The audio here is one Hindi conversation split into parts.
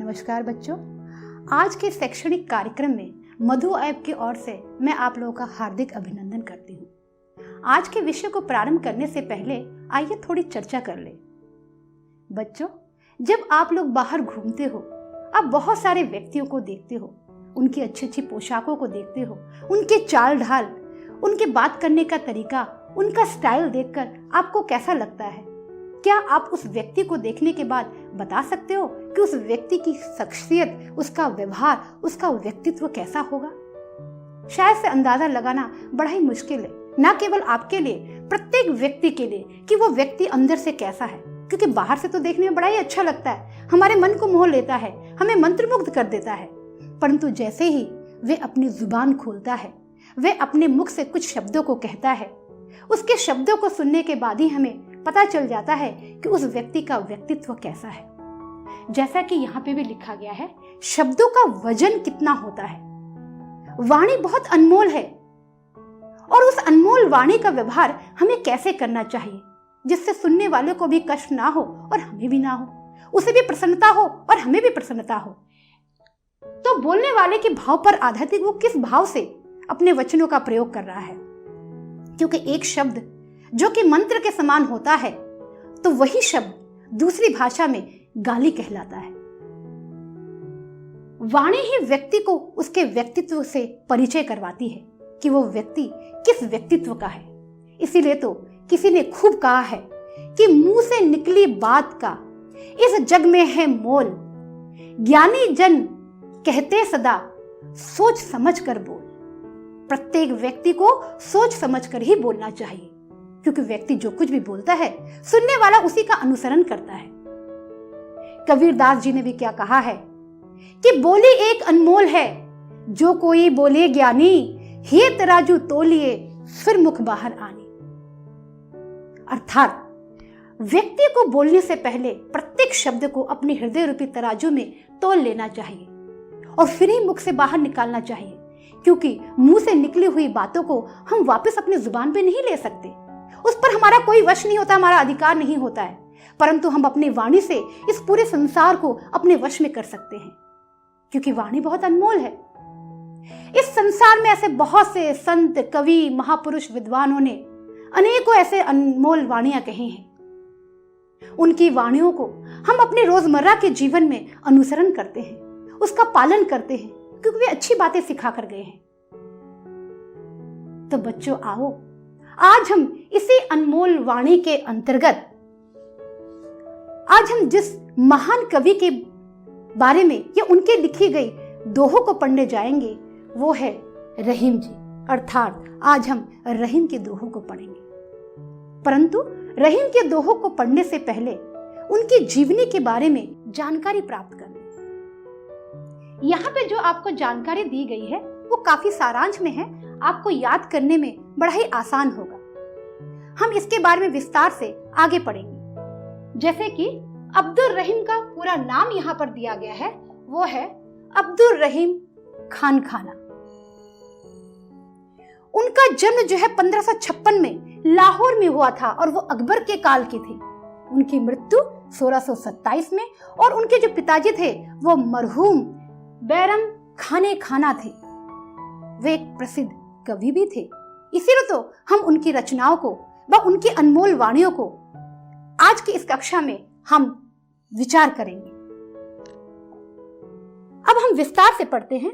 नमस्कार बच्चों, आज के शैक्षणिक कार्यक्रम में मधु ऐप की ओर से मैं आप लोगों का हार्दिक अभिनंदन करती हूँ। आज के विषय को प्रारंभ करने से पहले आइए थोड़ी चर्चा कर ले। बच्चों, जब आप लोग बाहर घूमते हो, आप बहुत सारे व्यक्तियों को देखते हो, उनकी अच्छी अच्छी पोशाकों को देखते हो, उनके चाल ढाल, उनके बात करने का तरीका, उनका स्टाइल देखकर आपको कैसा लगता है? क्या आप उस व्यक्ति को देखने के बाद बता सकते हो कि उस व्यक्ति की शख्सियत, उसका व्यवहार, उसका व्यक्तित्व कैसा होगा? शायद से अंदाजा लगाना बड़ा ही मुश्किल है, ना केवल आपके लिए, प्रत्येक व्यक्ति के लिए, कि वो व्यक्ति अंदर से कैसा है। क्योंकि बाहर से तो देखने में बड़ा ही अच्छा लगता है, हमारे मन को मोह लेता है, हमें मंत्रमुग्ध कर देता है, परंतु जैसे ही वे अपनी जुबान खोलता है, वे अपने मुख से कुछ शब्दों को कहता है, उसके शब्दों को सुनने के बाद ही हमें पता चल जाता है कि उस व्यक्ति का व्यक्तित्व कैसा है। जैसा कि यहाँ पे भी लिखा गया है, शब्दों का वजन कितना होता है। वाणी बहुत अनमोल है और उस अनमोल वाणी का व्यवहार हमें कैसे करना चाहिए जिससे सुनने वाले को भी कष्ट ना हो और हमें भी ना हो, उसे भी प्रसन्नता हो और हमें भी प्रसन्नता हो। तो बोलने वाले के भाव पर आधारित वो किस भाव से अपने वचनों का प्रयोग कर रहा है, क्योंकि एक शब्द जो कि मंत्र के समान होता है तो वही शब्द दूसरी भाषा में गाली कहलाता है। वाणी ही व्यक्ति को उसके व्यक्तित्व से परिचय करवाती है कि वो व्यक्ति किस व्यक्तित्व का है। इसीलिए तो किसी ने खूब कहा है कि मुंह से निकली बात का इस जग में है मोल, ज्ञानी जन कहते सदा सोच समझ कर बोल। प्रत्येक व्यक्ति को सोच समझ कर ही बोलना चाहिए, क्योंकि व्यक्ति जो कुछ भी बोलता है सुनने वाला उसी का अनुसरण करता है। कबीरदास जी ने भी क्या कहा है कि बोली एक अनमोल है, जो कोई बोले ज्ञानी, हे तराजू तोलिए फिर मुख बाहर आनी। अर्थात व्यक्ति को बोलने से पहले प्रत्येक शब्द को अपने हृदय रूपी तराजू में तोल लेना चाहिए और फिर ही मुख से बाहर निकालना चाहिए, क्योंकि मुंह से निकली हुई बातों को हम वापस अपनी जुबान पे नहीं ले सकते। उस पर हमारा कोई वश नहीं होता, हमारा अधिकार नहीं होता है, परंतु हम अपनी वाणी से इस पूरे संसार को अपने वश में कर सकते हैं, क्योंकि वाणी बहुत अनमोल है। इस संसार में ऐसे बहुत से संत, कवि, महापुरुष, विद्वानों ने अनेकों ऐसे अनमोल वाणियां कही हैं। उनकी वाणियों को हम अपने रोजमर्रा के जीवन में अनुसरण करते हैं, उसका पालन करते हैं, क्योंकि वे अच्छी बातें सिखा कर गए हैं। तो बच्चों, आओ आज हम इसी अनमोल वाणी के अंतर्गत आज हम जिस महान कवि के बारे में या उनके लिखी गई दोहों को पढ़ने जाएंगे वो है रहीम जी। अर्थात आज हम रहीम के दोहों को पढ़ेंगे, परंतु रहीम के दोहों को पढ़ने से पहले उनकी जीवनी के बारे में जानकारी प्राप्त कर लें। यहाँ पे जो आपको जानकारी दी गई है वो काफी सारांश में है, आपको याद करने में बड़ा ही आसान होगा। हम इसके बारे में विस्तार से आगे पढ़ेंगे। जैसे कि अब्दुल रहीम का पूरा नाम यहाँ पर दिया गया है, वो है अब्दुल रहीम खान खाना। उनका जन्म जो है 1556 में लाहौर में हुआ था और वो अकबर के काल की थी। उनकी मृत्यु 1627 में, और उनके जो पिताजी थे वो मरहूम बैरम खाने खाना थे। वे एक प्रसिद्ध कवि भी थे, इसीलिए तो हम उनकी रचनाओं को व उनकी अनमोल वाणियों को आज की इस कक्षा में हम विचार करेंगे। अब हम विस्तार से पढ़ते हैं।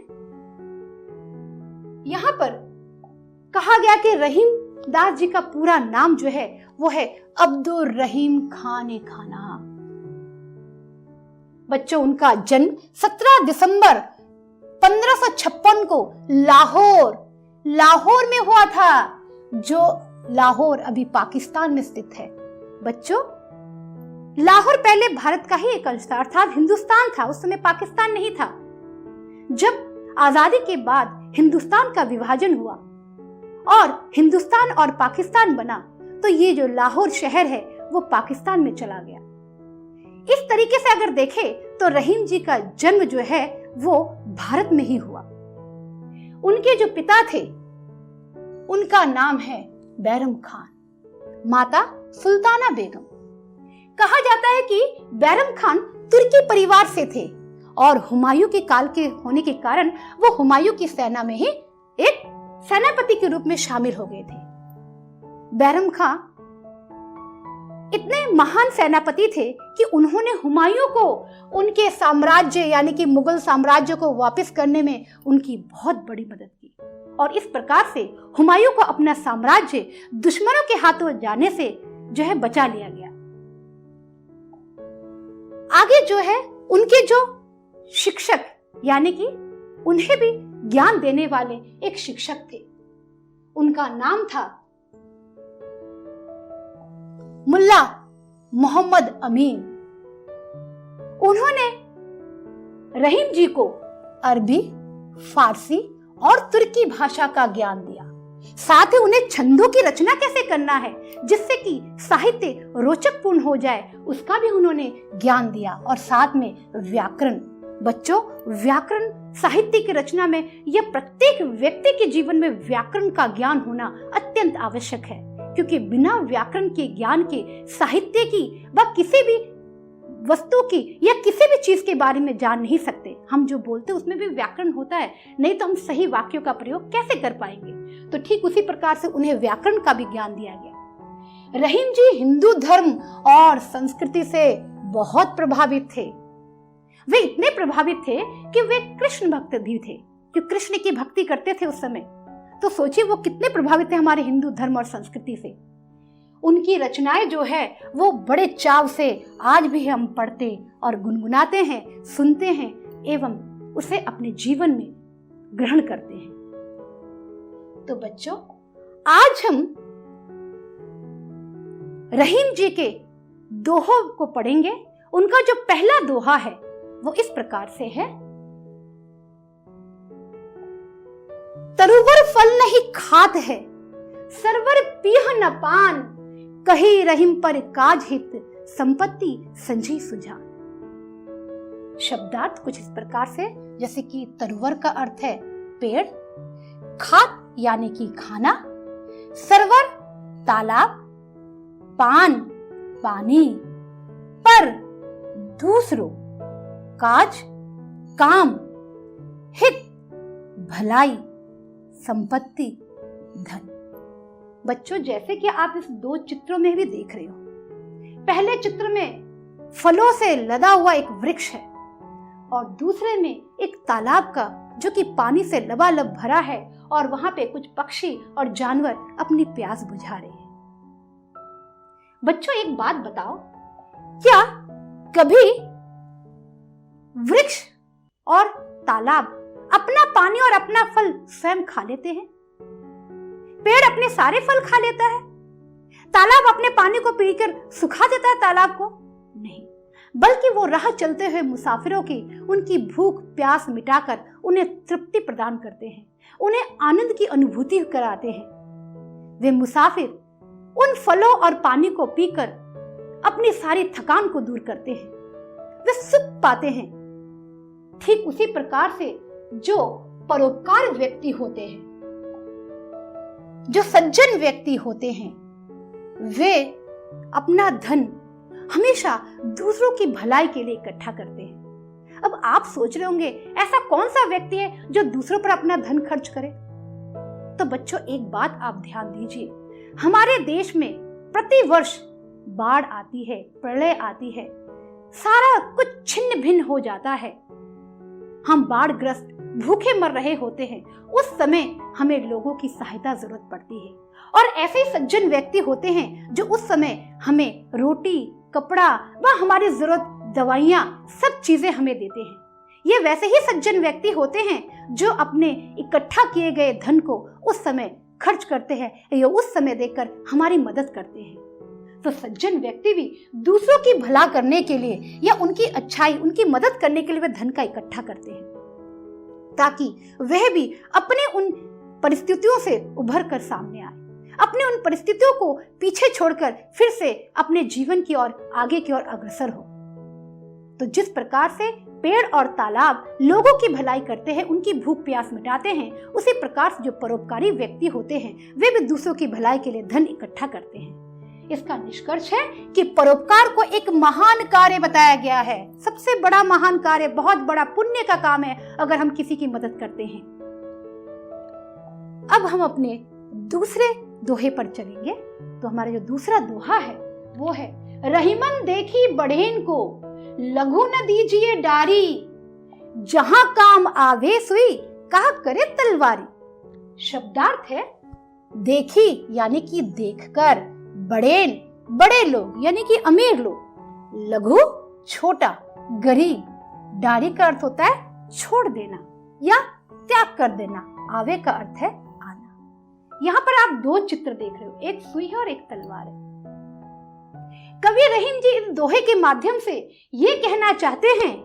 यहां पर कहा गया कि रहीम दास जी का पूरा नाम जो है वो है अब्दुल रहीम खाने खाना। बच्चों, उनका जन्म 17 दिसंबर 1556 को लाहौर में हुआ था, जो लाहौर अभी पाकिस्तान में स्थित है। बच्चों, लाहौर पहले भारत का ही एक अंश था, अर्थात हिंदुस्तान था, उस समय पाकिस्तान नहीं था। जब आजादी के बाद हिंदुस्तान का विभाजन हुआ और हिंदुस्तान और पाकिस्तान बना, तो ये जो लाहौर शहर है वो पाकिस्तान में चला गया। इस तरीके से अगर देखें तो रहीम जी का जन्म जो है वो भारत में ही हुआ। उनके जो पिता थे उनका नाम है बैरम खान, माता सुल्ताना बेगम। कहा जाता है कि बैरम खान तुर्की परिवार से थे और हुमायूं के काल के होने के कारण वो हुमायूं की सेना में ही एक सेनापति के रूप में शामिल हो गए थे। बैरम खां इतने महान सेनापति थे कि उन्होंने हुमायूं को उनके साम्राज्य यानी कि मुगल साम्राज्य को वापस करने में उनकी बहुत बड़ी मदद की और इस प्रकार से हुमायूं को अपना साम्राज्य दुश्मनों के हाथों जाने से जो है बचा लिया गया। आगे जो है उनके जो शिक्षक यानी कि उन्हें भी ज्ञान देने वाले एक शिक्षक थे, उनका नाम था मुल्ला मोहम्मद अमीन। उन्होंने रहीम जी को अरबी, फारसी और तुर्की भाषा का ज्ञान दिया। साथ ही उन्हें छंदों की रचना कैसे करना है जिससे कि साहित्य रोचकपूर्ण हो जाए उसका भी उन्होंने ज्ञान दिया और साथ में व्याकरण। बच्चों, व्याकरण साहित्य की रचना में या प्रत्येक व्यक्ति के जीवन में व्याकरण का ज्ञान होना अत्यंत आवश्यक है, क्योंकि बिना व्याकरण के ज्ञान के साहित्य की व किसी भी वस्तु की या किसी भी चीज के बारे में जान नहीं सकते। हम जो बोलते हैं उसमें भी व्याकरण होता है, नहीं तो हम सही वाक्यों का प्रयोग कैसे कर पाएंगे। तो ठीक उसी प्रकार से उन्हें व्याकरण का भी ज्ञान दिया गया। रहीम जी हिंदू धर्म और संस्कृति से बहुत प्रभावित थे। वे इतने प्रभावित थे कि वे कृष्ण भक्त भी थे, जो कृष्ण की भक्ति करते थे उस समय। तो सोचिए वो कितने प्रभावित थे हमारे हिंदू धर्म और संस्कृति से। उनकी रचनाएं जो है वो बड़े चाव से आज भी हम पढ़ते और गुनगुनाते हैं, सुनते हैं एवं उसे अपने जीवन में ग्रहण करते हैं। तो बच्चों, आज हम रहीम जी के दोहों को पढ़ेंगे। उनका जो पहला दोहा है वो इस प्रकार से है। तरुवर फल नहीं खात है, सरवर पीह न पान, कही रहीम पर काज हित, संपत्ति संजी सुजान। शब्दार्थ कुछ इस प्रकार से, जैसे कि तरुवर का अर्थ है पेड़, खात यानी कि खाना, सरवर तालाब, पान पानी, पर दूसरों, काज काम, हित भलाई, संपत्ति धन। बच्चों, जैसे कि आप इस दो चित्रों में भी देख रहे हो, पहले चित्र में फलों से लदा हुआ एक वृक्ष है और दूसरे में एक तालाब का जो कि पानी से लबालब भरा है और वहां पे कुछ पक्षी और जानवर अपनी प्यास बुझा रहे हैं। बच्चों, एक बात बताओ, क्या कभी वृक्ष और तालाब अपना पानी और अपना फल स्वयं खा लेते हैं? पेड़ अपने सारे फल खा लेता है? तालाब अपने पानी को पीकर सुखा देता है तालाब को? नहीं, बल्कि वो राह चलते हुए मुसाफिरों की उनकी भूख प्यास मिटाकर उन्हें तृप्ति प्रदान करते हैं, उन्हें आनंद की अनुभूति कराते हैं। वे मुसाफिर उन फलों और पानी को पीकर अपनी सारी थकान को दूर करते हैं, वे सुख पाते हैं। ठीक उसी प्रकार से जो परोपकार व्यक्ति होते हैं, जो सज्जन व्यक्ति होते हैं, वे अपना धन हमेशा दूसरों की भलाई के लिए इकट्ठा करते हैं। अब आप सोच रहे होंगे, ऐसा कौन सा व्यक्ति है जो दूसरों पर अपना धन खर्च करे? तो बच्चों, एक बात आप ध्यान दीजिए, हमारे देश में प्रति वर्ष बाढ़ आती है, प्रलय आती है, सारा कुछ छिन्न भिन्न हो जाता है। हम बाढ़ग्रस्त भूखे मर रहे होते हैं, उस समय हमें लोगों की सहायता जरूरत पड़ती है और ऐसे ही सज्जन व्यक्ति होते हैं जो उस समय हमें रोटी, कपड़ा व हमारी जरूरत दवाइयाँ सब चीजें हमें देते हैं। ये वैसे ही सज्जन व्यक्ति होते हैं जो अपने इकट्ठा किए गए धन को उस समय खर्च करते हैं या उस समय देकर हमारी मदद करते हैं। तो सज्जन व्यक्ति भी दूसरों की भला करने के लिए या उनकी अच्छाई, उनकी मदद करने के लिए वे धन का इकट्ठा करते हैं, ताकि वह भी अपने उन परिस्थितियों से उभर कर सामने आए, अपने उन परिस्थितियों को पीछे छोड़कर फिर से अपने जीवन की ओर आगे की ओर अग्रसर हो। तो जिस प्रकार से पेड़ और तालाब लोगों की भलाई करते हैं, उनकी भूख प्यास मिटाते हैं, उसी प्रकार से जो परोपकारी व्यक्ति होते हैं वे भी दूसरों की भलाई के लिए धन इकट्ठा करते हैं। इसका निष्कर्ष है कि परोपकार को एक महान कार्य बताया गया है। सबसे बड़ा महान कार्य, बहुत बड़ा पुण्य का काम है अगर हम किसी की मदद करते हैं। अब हम अपने दूसरे दोहे पर चलेंगे। तो हमारा जो दूसरा दोहा है वो है, रहीमन देखी बढ़ेन को लघु न दीजिए डारी, जहां काम आवे सुई कहा करे तलवारी। शब्दार्थ है, देखी यानी कि देखकर, बढ़ेन बड़े लोग यानी कि अमीर लोग, लघु छोटा गरीब, डारी का अर्थ होता है छोड़ देना या त्याग कर देना, आवे का अर्थ है आना। यहाँ पर आप दो चित्र देख रहे हो, एक सुई है और एक तलवार है। कवि रहीम जी इस दोहे के माध्यम से ये कहना चाहते हैं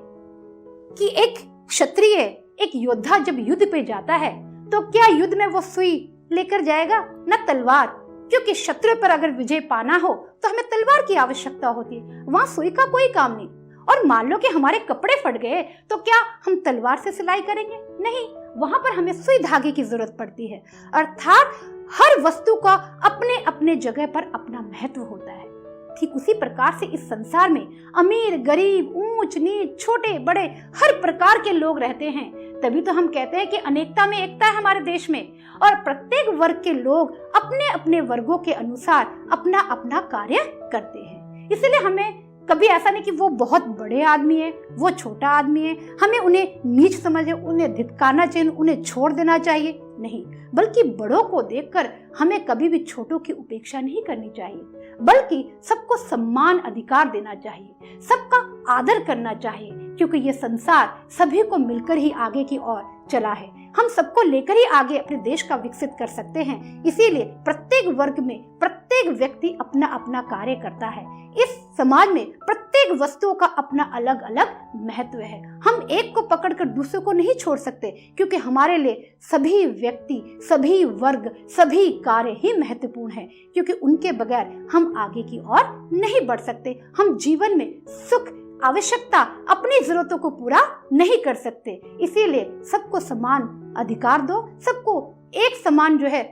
कि एक क्षत्रिय, एक योद्धा जब युद्ध पे जाता है तो क्या युद्ध में वो सुई लेकर जाएगा, न तलवार, क्योंकि शत्रु पर अगर विजय पाना हो तो हमें तलवार की आवश्यकता होती है, वहां सुई का कोई काम नहीं। और मान लो कि हमारे कपड़े फट गए तो क्या हम तलवार से सिलाई करेंगे? नहीं, वहां पर हमें सुई धागे की जरूरत पड़ती है। अर्थात हर वस्तु का अपने अपने जगह पर अपना महत्व होता है। ठीक उसी प्रकार से इस संसार में अमीर गरीब, ऊंच नीच, छोटे बड़े हर प्रकार के लोग रहते हैं। तभी तो हम कहते हैं कि अनेकता में एकता है हमारे देश में, और प्रत्येक वर्ग के लोग अपने अपने वर्गों के अनुसार अपना अपना कार्य करते हैं। इसलिए हमें कभी ऐसा नहीं कि वो बहुत बड़े आदमी है, वो छोटा आदमी है, हमें उन्हें नीच समझे, उन्हें धिक्कारना चाहिए, उन्हें छोड़ देना चाहिए, नहीं, बल्कि बड़ों को देखकर हमें कभी भी छोटों की उपेक्षा नहीं करनी चाहिए, बल्कि सबको सम्मान अधिकार देना चाहिए, सबका आदर करना चाहिए, क्योंकि ये संसार सभी को मिलकर ही आगे की ओर चला है। हम सबको लेकर ही आगे अपने देश का विकसित कर सकते हैं। इसीलिए प्रत्येक वर्ग में प्रत्येक व्यक्ति अपना अपना कार्य करता है। इस समाज में प्रत्येक वस्तुओं का अपना अलग अलग महत्व है। हम एक को पकड़कर दूसरे को नहीं छोड़ सकते, क्योंकि हमारे लिए सभी व्यक्ति, सभी वर्ग, सभी कार्य ही महत्वपूर्ण है, क्योंकि उनके बगैर हम आगे की ओर नहीं बढ़ सकते। हम जीवन में सुख, आवश्यकता, अपनी जरूरतों को पूरा नहीं कर सकते। इसीलिए सबको समान अधिकार दो, सबको एक समान जो है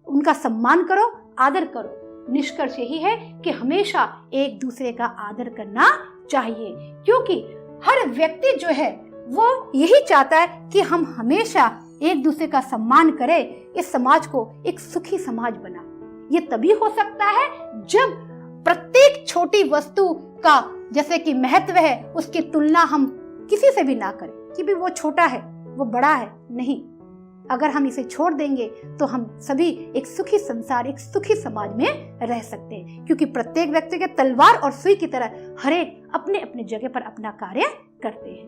उनका सम्मान करो, आदर करो। निष्कर्ष यही है कि हमेशा एक दूसरे का आदर करना चाहिए, क्योंकि हर व्यक्ति जो है वो यही चाहता है कि हम हमेशा एक दूसरे का सम्मान करें, इस समाज को एक सुखी समाज बनाए। ये तभी हो सकता है जब प्रत्येक छोटी वस्तु का जैसे कि महत्व है उसकी तुलना हम किसी से भी ना करें कि भी वो छोटा है, वो बड़ा है, नहीं। अगर हम इसे छोड़ देंगे तो हम सभी एक सुखी संसार, एक सुखी समाज में रह सकते हैं, क्योंकि प्रत्येक व्यक्ति के तलवार और सुई की तरह हर एक अपने अपने जगह पर अपना कार्य करते हैं।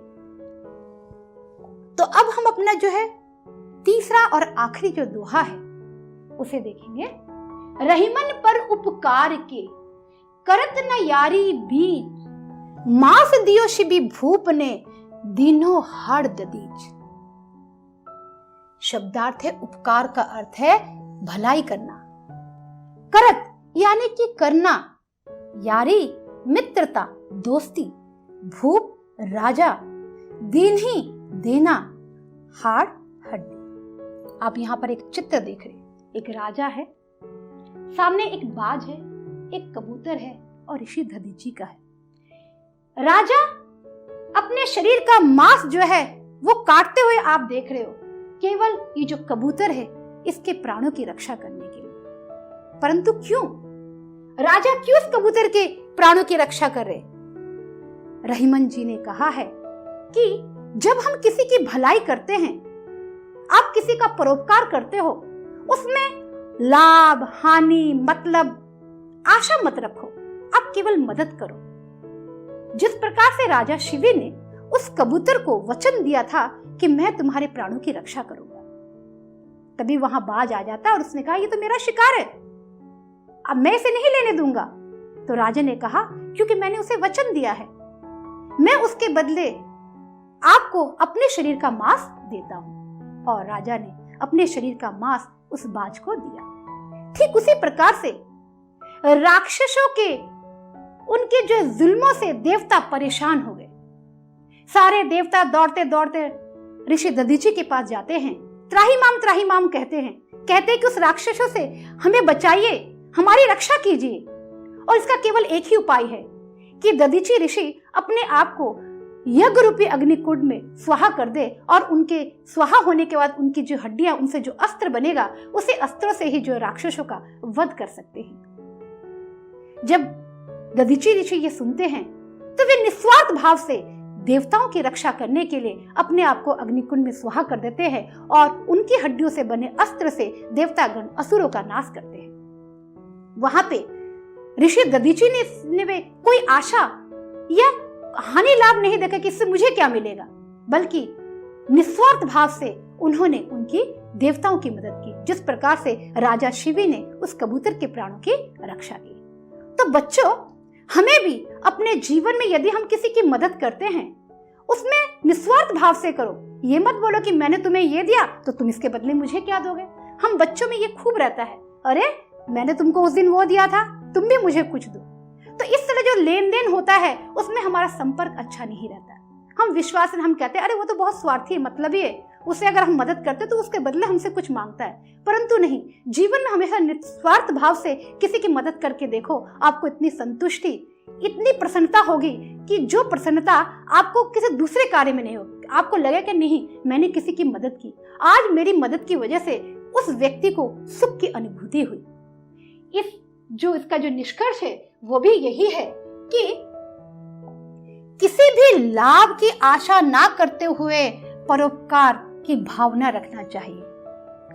तो अब हम अपना जो है तीसरा और आखिरी जो दोहा है उसे देखेंगे। रहीमन पर उपकार के करत न यारी बीज, मास दियो शिबी भूप ने दिनो हर ददीज। शब्दार्थ है, उपकार का अर्थ है भलाई करना, करत यानी कि करना, यारी मित्रता, दोस्ती, भूप राजा, दीन ही देना, हाड़ हड्डी। आप यहां पर एक चित्र देख रहे हैं, एक राजा है, सामने एक बाज है, एक कबूतर है और ऋषि दधीची का है। राजा अपने शरीर का मांस जो है वो काटते हुए आप देख रहे हो, केवल ये जो कबूतर है इसके प्राणों की रक्षा करने के लिए। परंतु क्यों राजा क्यों इस कबूतर के प्राणों की रक्षा कर रहे? रहीमन जी ने कहा है कि जब हम किसी की भलाई करते हैं, आप किसी का परोपकार करते हो, उसमें लाभ हानि मतलब आशा मत रखो, आप केवल मदद करो। जिस प्रकार से राजा शिवी ने उस कबूतर को वचन दिया था कि मैं तुम्हारे प्राणों की रक्षा करूंगा, तभी वहां बाज आ जाता और उसने कहा ये तो मेरा शिकार है, अब मैं इसे नहीं लेने दूंगा। तो राजा ने कहा क्योंकि मैंने उसे वचन दिया है, मैं उसके बदले आपको अपने शरीर का मांस देता हूं। और राजा ने अपने शरीर का मांस उस बाज को दिया। ठीक उसी प्रकार से राक्षसों के उनके जो जुल्मों से देवता परेशान हो गए। सारे देवता दौड़ते दौड़ते ऋषि दधीची के पास जाते हैं, त्राही माम कहते हैं कि उस राक्षसों से हमें बचाइए, हमारी रक्षा कीजिए। और इसका केवल एक ही उपाय है कि दधीची ऋषि अपने आप को यज्ञ रूपी अग्निकुंड में स्वाहा कर दे और उनके स्वाहा होने के बाद उनकी जो हड्डियां, उनसे जो अस्त्र बनेगा, उसे अस्त्रों से ही जो राक्षसों का वध कर सकते हैं। जब दधीची ऋषि ये सुनते हैं तो वे निस्वार्थ भाव से देवताओं की रक्षा करने के लिए अपने आप को अग्निकुंड में स्वाहा कर देते हैं और उनकी हड्डियों से बने अस्त्र से देवतागण असुरों का नाश करते हैं। वहां पे ऋषि दधीची ने वे कोई आशा या हानि लाभ नहीं देखा कि इससे मुझे क्या मिलेगा, बल्कि निस्वार्थ भाव से उन्होंने उनकी देवताओं की मदद की, जिस प्रकार से राजा शिवी ने उस कबूतर के प्राणों की रक्षा की। तो बच्चों, हमें भी अपने जीवन में यदि हम किसी की मदद करते हैं, उसमें निस्वार्थ भाव से करो। ये मत बोलो कि मैंने तुम्हें ये दिया तो तुम इसके बदले मुझे क्या दोगे। हम बच्चों में ये खूब रहता है, अरे मैंने तुमको उस दिन वो दिया था, तुम भी मुझे कुछ दो। तो इस तरह जो लेन देन होता है उसमें हमारा संपर्क अच्छा नहीं रहता। हम विश्वास से हम कहते हैं अरे वो तो बहुत स्वार्थी मतलबी है, उसे अगर हम मदद करते तो उसके बदले हमसे कुछ मांगता है। परंतु नहीं, जीवन में हमेशा निस्वार्थ भाव से किसी की मदद करके देखो, आपको इतनी संतुष्टि, इतनी प्रसन्नता होगी कि जो प्रसन्नता आपको किसी दूसरे कार्य में नहीं होगी। आपको लगेगा कि नहीं, मैंने किसी की मदद की, आज मेरी मदद की वजह से उस व्यक्ति को सुख की अनुभूति हुई। इसका जो निष्कर्ष है वो भी यही है कि किसी भी लाभ की आशा ना करते हुए परोपकार की भावना रखना चाहिए।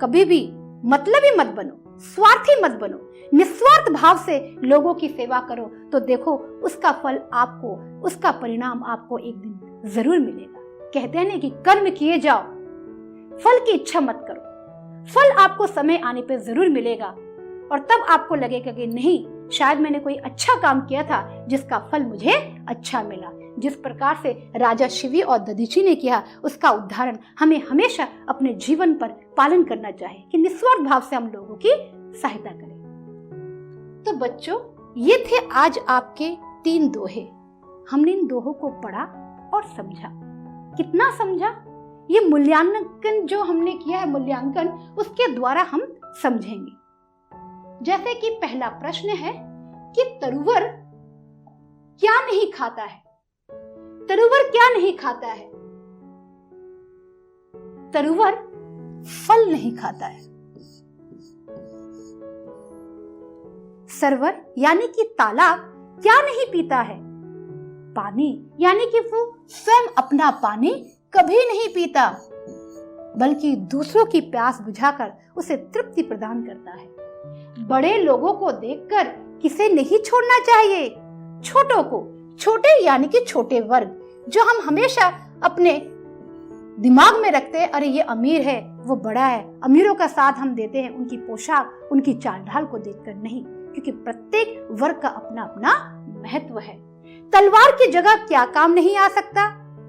कभी भी मतलबी मत बनो, स्वार्थी मत बनो, निस्वार्थ भाव से लोगों की सेवा करो, तो देखो उसका फल आपको, उसका परिणाम आपको एक दिन जरूर मिलेगा। कहते हैं ना कि कर्म किए जाओ, फल की इच्छा मत करो, फल आपको समय आने पे जरूर मिलेगा और तब आपको लगेगा कि नहीं, शायद मैंने कोई अच्छा काम किया था जिसका फल मुझे अच्छा मिला। जिस प्रकार से राजा शिवी और दधीची ने किया, उसका उदाहरण हमें हमेशा अपने जीवन पर पालन करना चाहिए कि निस्वार्थ भाव से हम लोगों की सहायता करें। तो बच्चों, ये थे आज आपके 3 दोहे। हमने इन दोहों को पढ़ा और समझा। कितना समझा? ये मूल्यांकन जो हमने किया है, मूल्यांकन उसके द्वारा हम समझेंगे। जैसे कि पहला प्रश्न है कि तरुवर क्या नहीं खाता है? तरुवर क्या नहीं खाता है? तरुवर फल नहीं खाता है। सरोवर यानी कि तालाब क्या नहीं पीता है? पानी, यानी कि वो स्वयं अपना पानी कभी नहीं पीता, बल्कि दूसरों की प्यास बुझाकर उसे तृप्ति प्रदान करता है। बड़े लोगों को देखकर किसे नहीं छोड़ना चाहिए, छोटों को। छोटे यानी कि छोटे वर्ग, जो हम हमेशा अपने दिमाग में रखते हैं, अरे ये अमीर है, वो बड़ा है, अमीरों का साथ हम देते हैं उनकी पोशाक, उनकी चाल ढाल को देखकर नहीं, क्योंकि प्रत्येक वर्ग का अपना अपना महत्व है। तलवार की जगह क्या काम नहीं आ सकता?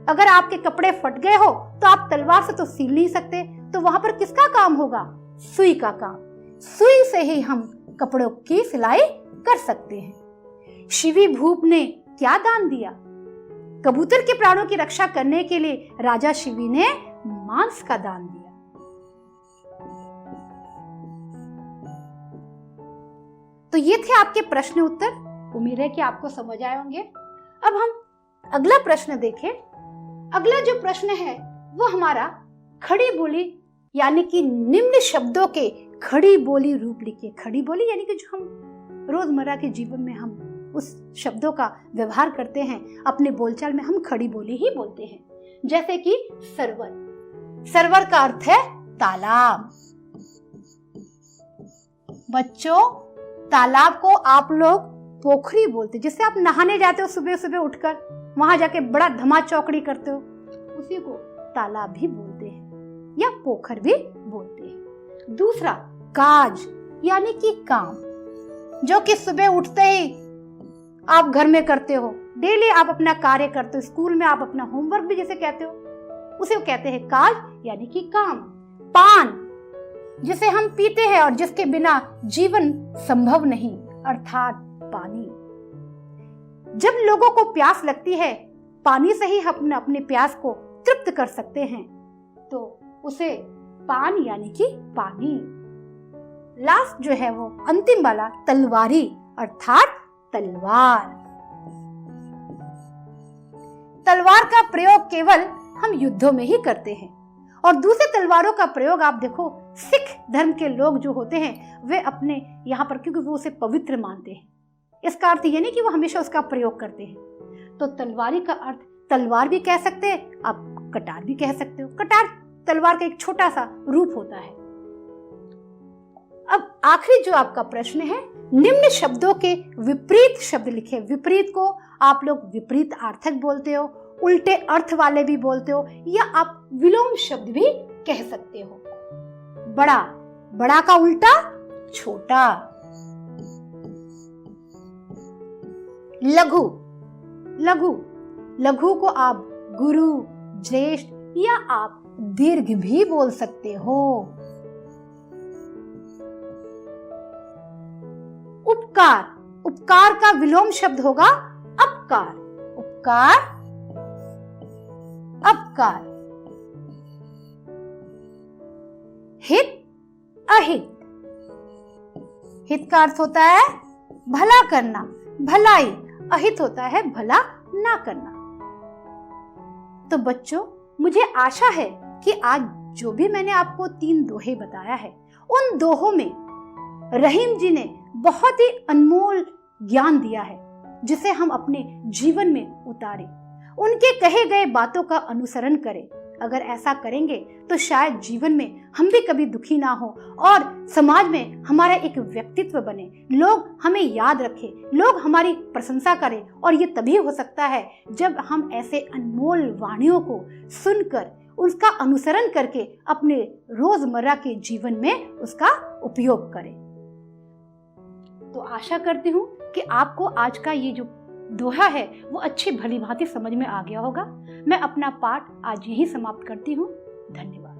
अगर आपके कपड़े फट गए हो तो आप तलवार से तो सील नहीं सकते, तो वहां पर किसका काम होगा? सुई का काम। सुई से ही हम कपड़ों की सिलाई कर सकते हैं। शिवी भूप ने क्या दान दिया? कबूतर के प्राणों की रक्षा करने के लिए राजा शिवी ने मांस का दान दिया। तो ये थे आपके प्रश्न उत्तर। उम्मीद है कि आपको समझ आए होंगे। अब हम अगला प्रश्न देखें। अगला जो प्रश्न है वो हमारा खड़ी बोली यानी कि निम्न शब्दों के खड़ी बोली रूप लिखिए। खड़ी बोली यानी कि जो हम रोजमर्रा के जीवन में हम उस शब्दों का व्यवहार करते हैं, अपने बोलचाल में हम खड़ी बोली ही बोलते हैं। जैसे कि सरोवर। सरोवर का अर्थ है तालाब। बच्चों, तालाब को आप लोग पोखरी बोलते, जिससे आप नहाने जाते हो सुबह सुबह उठकर, वहां जाके बड़ा धमा चौकड़ी करते हो, उसी को तालाब भी बोलते हैं या पोखर भी बोलते हैं। दूसरा, काज यानी कि काम, जो कि सुबह उठते ही आप घर में करते हो, डेली आप अपना कार्य करते हो, स्कूल में आप अपना होमवर्क भी जैसे कहते हो, उसे कहते हैं काज यानी कि काम। पान, जिसे हम पीते हैं और जिसके बिना जीवन संभव नहीं, अर्थात पानी। जब लोगों को प्यास लगती है, पानी से ही हम अपने प्यास को तृप्त कर सकते हैं, तो उसे पान यानी कि पानी। लास्ट जो है वो अंतिम वाला तलवारी, अर्थात तलवार। तलवार का प्रयोग केवल हम युद्धों में ही करते हैं और दूसरे तलवारों का प्रयोग आप देखो, सिख धर्म के लोग जो होते हैं वे अपने यहाँ पर, क्योंकि वो उसे पवित्र मानते हैं, इसका अर्थ ये नहीं कि वो हमेशा उसका प्रयोग करते हैं। तो तलवारी का अर्थ तलवार भी कह सकते हैं, आप कटार भी कह सकते हो। कटार तलवार का एक छोटा सा रूप होता है। अब आखिरी जो आपका प्रश्न है, निम्न शब्दों के विपरीत शब्द लिखे। विपरीत को आप लोग विपरीत अर्थक बोलते हो, उल्टे अर्थ वाले भी बोलते हो, या आप विलोम शब्द भी कह सकते हो। बड़ा, बड़ा का उल्टा छोटा। लघु, लघु, लघु को आप गुरु, ज्येष्ठ या आप दीर्घ भी बोल सकते हो। उपकार, उपकार का विलोम शब्द होगा अपकार। उपकार, अपकार। हित, अहित, हित का अर्थ होता है भला करना, भलाई। अहित होता है भला ना करना। तो बच्चों, मुझे आशा है कि आज जो भी मैंने आपको 3 दोहे बताया है, उन दोहों में रहीम जी ने बहुत ही अनमोल ज्ञान दिया है, जिसे हम अपने जीवन में उतारें, उनके कहे गए बातों का अनुसरण करें। अगर ऐसा करेंगे तो शायद जीवन में हम भी कभी दुखी ना हो और समाज में हमारा एक व्यक्तित्व बने, लोग हमें याद रखें, लोग हमारी प्रशंसा करें। और ये तभी हो सकता है जब हम ऐसे अनमोल वाणियों को सुनकर, उसका अनुसरण करके अपने रोजमर्रा के जीवन में उसका उपयोग करें। तो आशा करती हूँ कि आपको आज का ये जो दोहा है वो अच्छी भली भांति समझ में आ गया होगा। मैं अपना पाठ आज यहीं समाप्त करती हूँ। धन्यवाद।